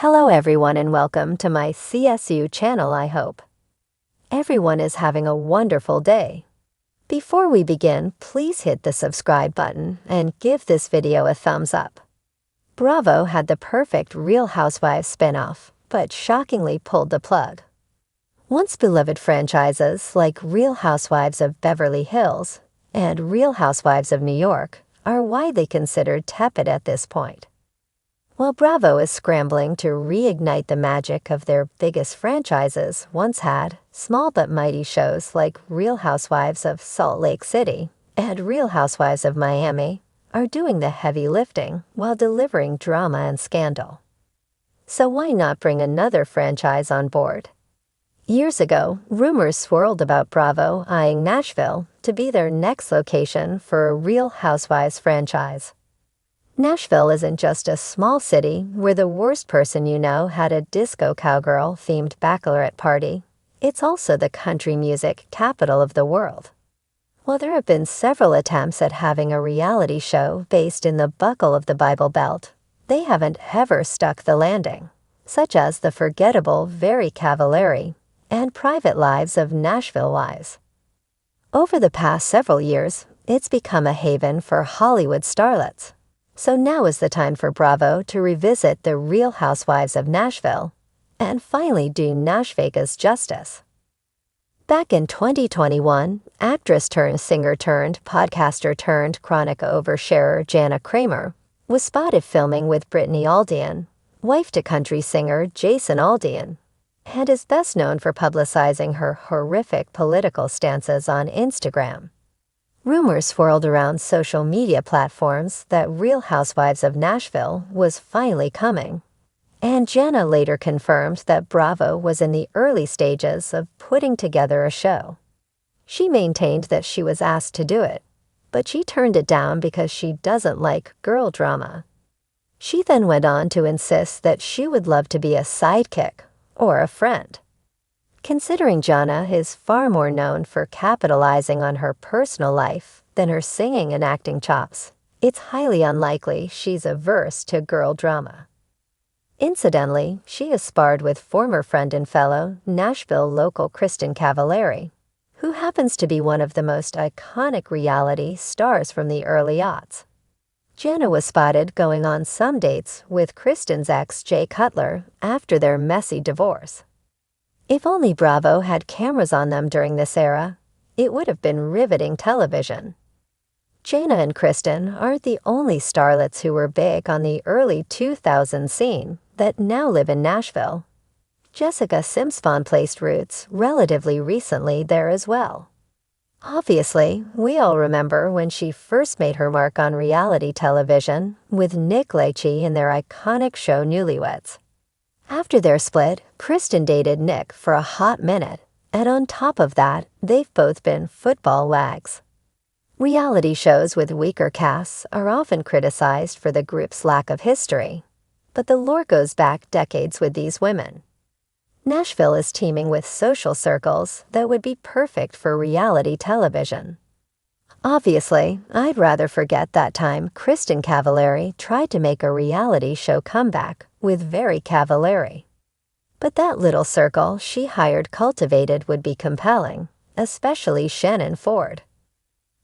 Hello everyone and welcome to my CSU channel. I hope everyone is having a wonderful day. Before we begin, please hit the subscribe button and give this video a thumbs up. Bravo had the perfect Real Housewives spinoff, but shockingly pulled the plug. Once beloved franchises like Real Housewives of Beverly Hills and Real Housewives of New York are widely considered tepid at this point. While Bravo is scrambling to reignite the magic of their biggest franchises once had, small but mighty shows like Real Housewives of Salt Lake City and Real Housewives of Miami are doing the heavy lifting while delivering drama and scandal. So why not bring another franchise on board? Years ago, rumors swirled about Bravo eyeing Nashville to be their next location for a Real Housewives franchise. Nashville isn't just a small city where the worst person you know had a disco cowgirl-themed bachelorette party. It's also the country music capital of the world. While there have been several attempts at having a reality show based in the buckle of the Bible Belt, they haven't ever stuck the landing, such as the forgettable Very Cavallari and Private Lives of Nashville Wives. Over the past several years, it's become a haven for Hollywood starlets. So now is the time for Bravo to revisit the Real Housewives of Nashville and finally do Nash Vegas justice. Back in 2021, actress-turned-singer-turned-podcaster-turned-chronic oversharer Jana Kramer was spotted filming with Brittany Aldean, wife to country singer Jason Aldean, and is best known for publicizing her horrific political stances on Instagram. Rumors swirled around social media platforms that Real Housewives of Nashville was finally coming, and Jana later confirmed that Bravo was in the early stages of putting together a show. She maintained that she was asked to do it, but she turned it down because she doesn't like girl drama. She then went on to insist that she would love to be a sidekick or a friend. Considering Jana is far more known for capitalizing on her personal life than her singing and acting chops, it's highly unlikely she's averse to girl drama. Incidentally, she has sparred with former friend and fellow Nashville local Kristen Cavallari, who happens to be one of the most iconic reality stars from the early aughts. Jana was spotted going on some dates with Kristen's ex Jay Cutler after their messy divorce. If only Bravo had cameras on them during this era, it would have been riveting television. Jana and Kristen aren't the only starlets who were big on the early 2000s scene that now live in Nashville. Jessica Simpson placed roots relatively recently there as well. Obviously, we all remember when she first made her mark on reality television with Nick Lachey in their iconic show Newlyweds. After their split, Kristen dated Nick for a hot minute, and on top of that, they've both been football wags. Reality shows with weaker casts are often criticized for the group's lack of history, but the lore goes back decades with these women. Nashville is teeming with social circles that would be perfect for reality television. Obviously, I'd rather forget that time Kristen Cavallari tried to make a reality show comeback with Very Cavallari. But that little circle she hired cultivated would be compelling, especially Shannon Ford.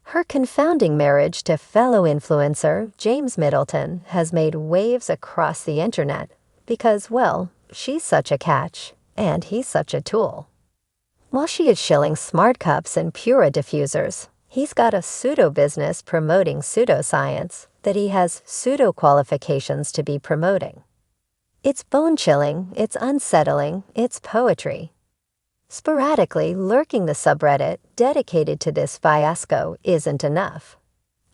Her confounding marriage to fellow influencer James Middleton has made waves across the internet because, well, she's such a catch and he's such a tool. While she is shilling smart cups and Pura diffusers, he's got a pseudo-business promoting pseudoscience that he has pseudo-qualifications to be promoting. It's bone-chilling, it's unsettling, it's poetry. Sporadically lurking the subreddit dedicated to this fiasco isn't enough.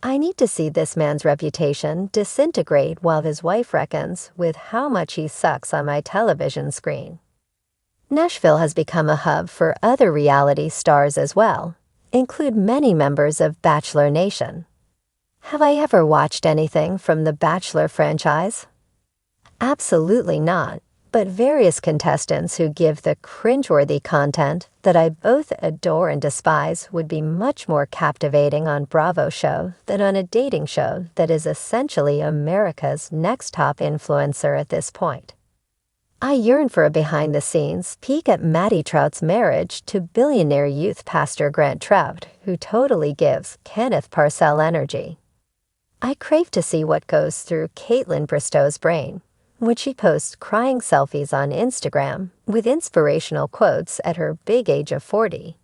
I need to see this man's reputation disintegrate while his wife reckons with how much he sucks on my television screen. Nashville has become a hub for other reality stars as well, include many members of Bachelor Nation. Have I ever watched anything from the Bachelor franchise? Absolutely not, but various contestants who give the cringeworthy content that I both adore and despise would be much more captivating on Bravo show than on a dating show that is essentially America's next top influencer at this point. I yearn for a behind-the-scenes peek at Matty Trout's marriage to billionaire youth pastor Grant Trout, who totally gives Kenneth Parcell energy. I crave to see what goes through Caitlin Bristow's brain when she posts crying selfies on Instagram with inspirational quotes at her big age of 40.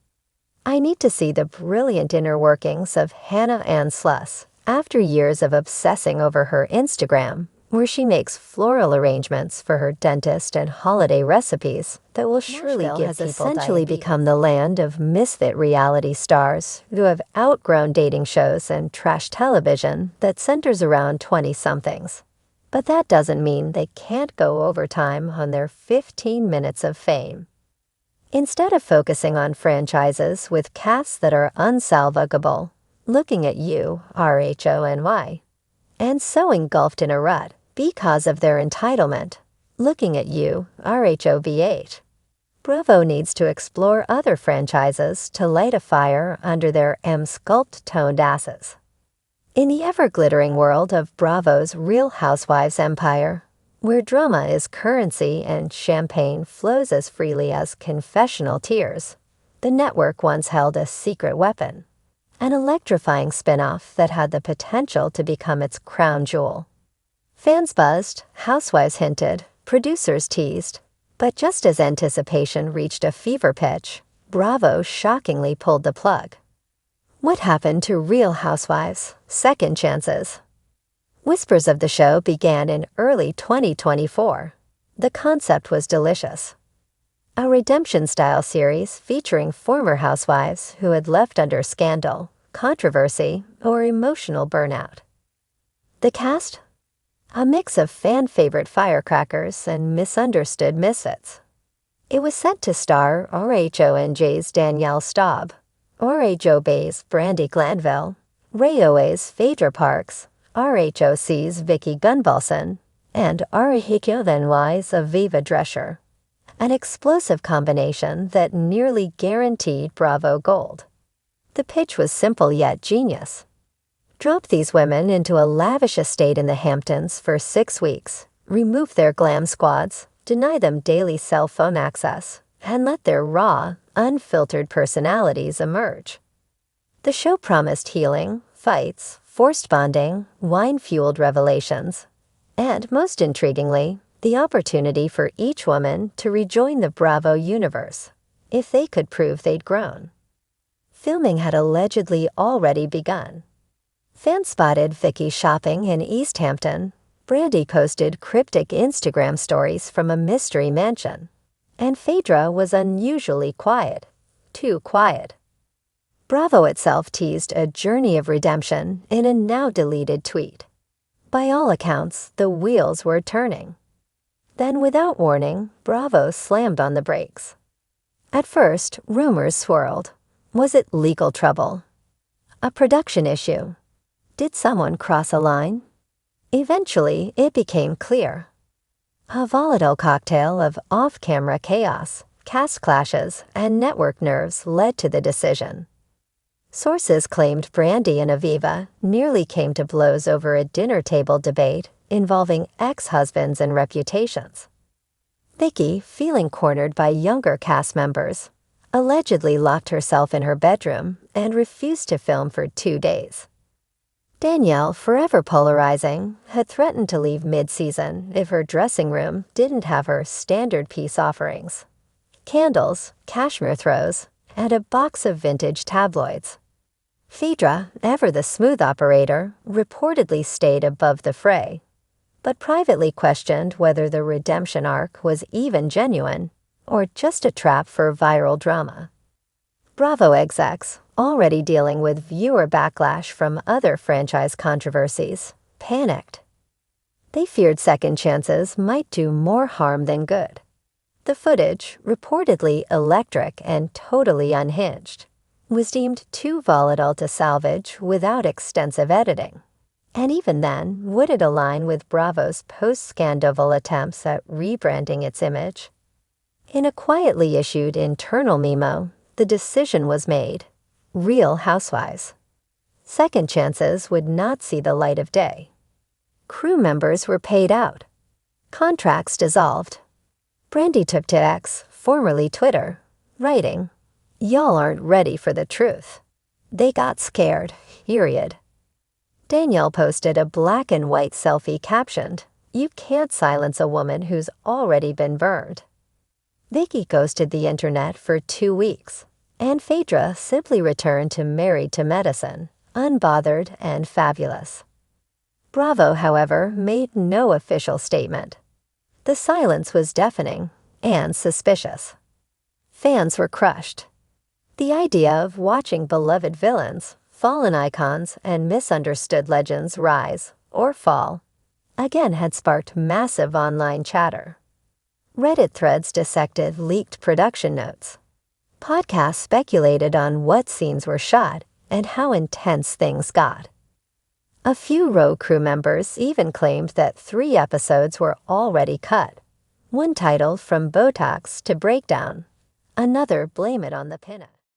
I need to see the brilliant inner workings of Hannah Ann Sluss after years of obsessing over her Instagram, where she makes floral arrangements for her dentist and holiday recipes that will surely give has people essentially become the land of misfit reality stars who have outgrown dating shows and trash television that centers around 20-somethings. But that doesn't mean they can't go overtime on their 15 minutes of fame. Instead of focusing on franchises with casts that are unsalvageable, looking at you, RHONY, and so engulfed in a rut because of their entitlement, looking at you, RHOBH, Bravo needs to explore other franchises to light a fire under their sculpt-toned asses. In the ever-glittering world of Bravo's Real Housewives empire, where drama is currency and champagne flows as freely as confessional tears, the network once held a secret weapon, an electrifying spinoff that had the potential to become its crown jewel. Fans buzzed, housewives hinted, producers teased, but just as anticipation reached a fever pitch, Bravo shockingly pulled the plug. What happened to Real Housewives? Second chances. Whispers of the show began in early 2024. The concept was delicious. A redemption-style series featuring former housewives who had left under scandal, controversy, or emotional burnout. The cast? A mix of fan-favorite firecrackers and misunderstood misfits. It was set to star RHONJ's Danielle Staub, RHOB's Brandi Glanville, RAOA's Phaedra Parks, RHOC's Vicky Gunvalson, and RHONY's Aviva Drescher. An explosive combination that nearly guaranteed Bravo gold. The pitch was simple yet genius. Drop these women into a lavish estate in the Hamptons for 6 weeks, remove their glam squads, deny them daily cell phone access, and let their raw, unfiltered personalities emerge. The show promised healing, fights, forced bonding, wine-fueled revelations, and, most intriguingly, the opportunity for each woman to rejoin the Bravo universe, if they could prove they'd grown. Filming had allegedly already begun. Fans spotted Vicky shopping in East Hampton. Brandi posted cryptic Instagram stories from a mystery mansion. And Phaedra was unusually quiet. Too quiet. Bravo itself teased a journey of redemption in a now-deleted tweet. By all accounts, the wheels were turning. Then, without warning, Bravo slammed on the brakes. At first, rumors swirled. Was it legal trouble? A production issue? Did someone cross a line? Eventually, it became clear. A volatile cocktail of off-camera chaos, cast clashes, and network nerves led to the decision. Sources claimed Brandi and Aviva nearly came to blows over a dinner table debate involving ex-husbands and reputations. Vicky, feeling cornered by younger cast members, allegedly locked herself in her bedroom and refused to film for 2 days. Danielle, forever polarizing, had threatened to leave mid-season if her dressing room didn't have her standard piece offerings: candles, cashmere throws, and a box of vintage tabloids. Phaedra, ever the smooth operator, reportedly stayed above the fray, but privately questioned whether the redemption arc was even genuine or just a trap for viral drama. Bravo execs, already dealing with viewer backlash from other franchise controversies, panicked. They feared second chances might do more harm than good. The footage, reportedly electric and totally unhinged, was deemed too volatile to salvage without extensive editing. And even then, would it align with Bravo's post-Scandoval attempts at rebranding its image? In a quietly issued internal memo, the decision was made: Real Housewives. Second chances would not see the light of day. Crew members were paid out. Contracts dissolved. Brandy took to X, formerly Twitter, writing, "Y'all aren't ready for the truth. They got scared, period." Danielle posted a black and white selfie captioned, "You can't silence a woman who's already been burned." Vicky ghosted the internet for 2 weeks, and Phaedra simply returned to Married to Medicine, unbothered and fabulous. Bravo, however, made no official statement. The silence was deafening and suspicious. Fans were crushed. The idea of watching beloved villains, fallen icons, and misunderstood legends rise or fall again had sparked massive online chatter. Reddit threads dissected leaked production notes. Podcasts speculated on what scenes were shot and how intense things got. A few row crew members even claimed that 3 episodes were already cut, one titled From Botox to Breakdown, another Blame It on the Pinup.